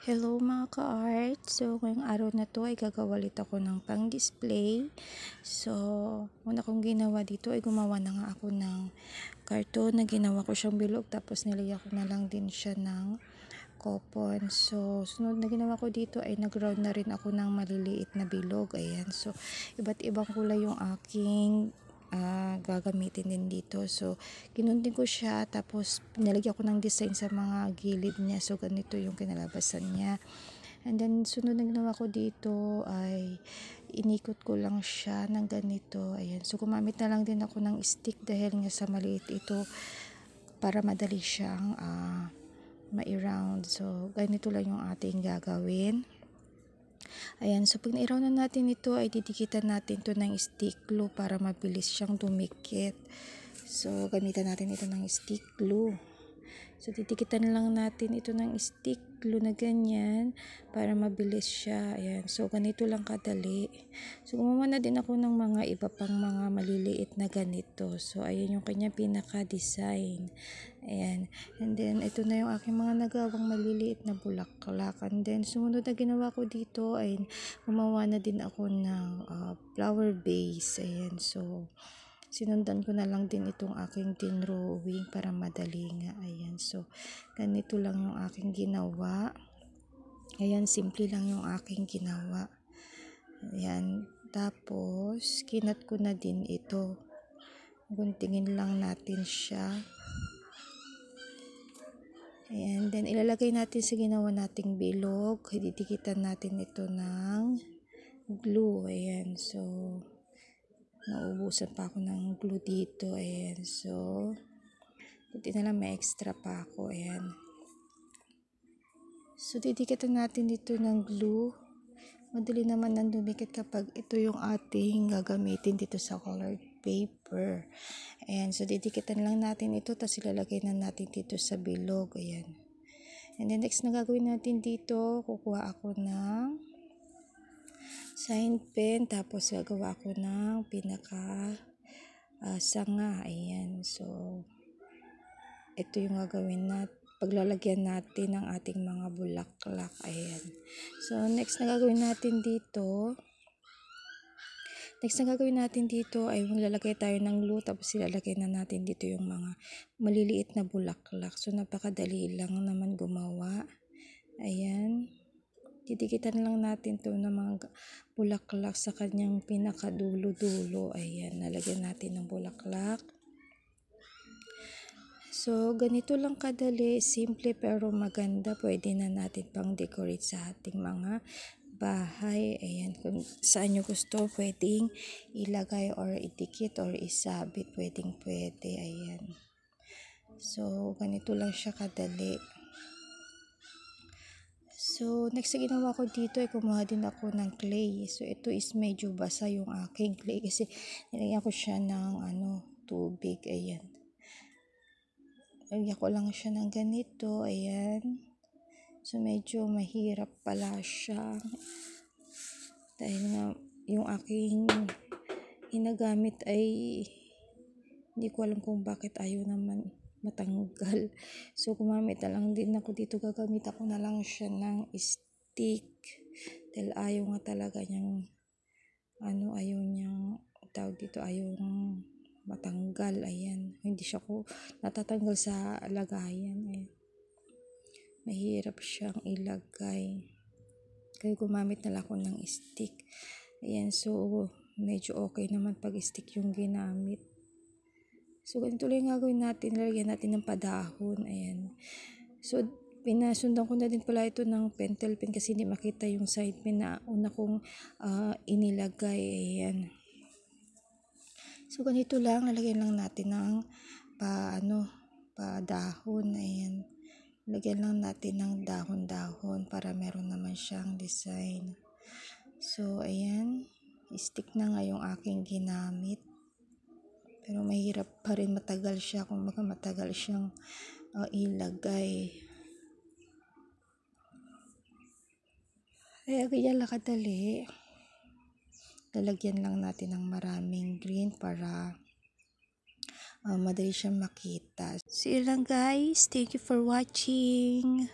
Hello mga ka-art! So, ngayong araw na to ay gagawa ulit ako ng pang-display. So, una kong ginawa dito ay gumawa na nga ako ng karton na ginawa ko siyang bilog. Tapos nilagyan ko na lang din siya ng coupon. So, sunod na ginawa ko dito ay nag-round na rin ako ng maliliit na bilog. Ayan. So, iba't ibang kulay yung aking gagamitin din dito. So, kinundin ko siya, tapos nilagyan ko ng design sa mga gilid niya. So, ganito yung kinalabasan niya. And then, sunod na ginawa ko dito ay inikot ko lang siya ng ganito. Ayan. So, gumamit na lang din ako ng stick dahil nga sa maliit ito para madali siyang ma-round. So, ganito lang yung ating gagawin. Ayan, so pag na-round na natin ito ay didikitan natin to ng stick glue para mabilis siyang dumikit. So, gamitan natin ito ng stick glue. So, didikitan lang natin ito ng stick glue na ganyan para mabilis siya. Ayan. So, ganito lang kadali. So, gumawa na din ako ng mga iba pang mga maliliit na ganito. So, ayan yung kanya pinaka-design. Ayan. And then, ito na yung aking mga nagawang maliliit na bulaklak. And then, sumunod na ginawa ko dito ay gumawa na din ako ng flower base. Ayan. So, sinundan ko na lang din itong aking drawing para madali nga. Ayan. So, ganito lang yung aking ginawa. Ayan, simple lang yung aking ginawa. Ayan. Tapos, kinat ko na din ito. Guntingin lang natin siya. Ayan. Then, ilalagay natin sa ginawa nating bilog. Didikitan natin ito ng glue. Ayan. So, naubusan pa ako ng glue dito. Ayan. So, buti na lang may extra pa ako. Ayan. So, didikitan natin dito ng glue. Madali naman nang dumikit kapag ito yung ating gagamitin dito sa colored paper. Ayan. So, didikitan lang natin ito. Tapos, ilalagay na natin dito sa bilog. Ayan. And then, next na gagawin natin dito, kukuha ako ng sign pen, tapos gagawa ako ng pinaka sanga. Ayan. So, ito yung gagawin natin, paglalagyan natin ng ating mga bulaklak. Ayan. So, next na gagawin natin dito ay maglalagay tayo ng glue, tapos ilalagay na natin dito yung mga maliliit na bulaklak. So, napakadali lang naman gumawa. Ayan. Didikitan lang natin to ng mga bulaklak sa kanyang pinakadulo-dulo. Ayan, nalagyan natin ng bulaklak. So, ganito lang kadali, simple pero maganda. Pwede na natin pang decorate sa ating mga bahay. Ayan, kung saan nyo gusto, pwedeng ilagay or idikit or isabit. Pwede. Ayan. So, ganito lang siya kadali. So, next na ginawa ko dito ay kumuha din ako ng clay. So, ito is medyo basa yung aking clay kasi nilagyan ko siya ng tubig. Ayan. Nilagyan ko lang siya ng ganito. Ayan. So, medyo mahirap pala siya. Dahil nga yung aking ginagamit ay hindi ko alam kung bakit ayaw naman matanggal. So, gumamit na lang din ako dito. Gagamit ako na lang siya ng stick. Dahil ayaw nga talaga niyang ayaw niyang tawag dito, ayaw niyang matanggal. Ayan. Hindi siya natatanggal sa lagayan. Ayan. Mahirap siyang ilagay. Kaya gumamit na lang ako ng stick. Ayan. So, medyo okay naman pag stick yung ginamit. So, ganito lang yung gagawin natin. Lalagyan natin ng padahon. Ayan. So, pinasundan ko na din pala ito ng pentel pen kasi hindi makita yung side pen na una kong inilagay. Ayan. So, ganito lang. Lalagyan lang natin ng padahon. Ayan. Lagyan lang natin ng dahon-dahon para meron naman siyang design. So, ayan. Stick na nga yung aking ginamit. Pero mahirap pa rin, matagal siya. Kung matagal siyang ilagay. Kaya ganyan lang kadali. Lalagyan lang natin ng maraming green para madali siyang makita. See you lang guys. Thank you for watching.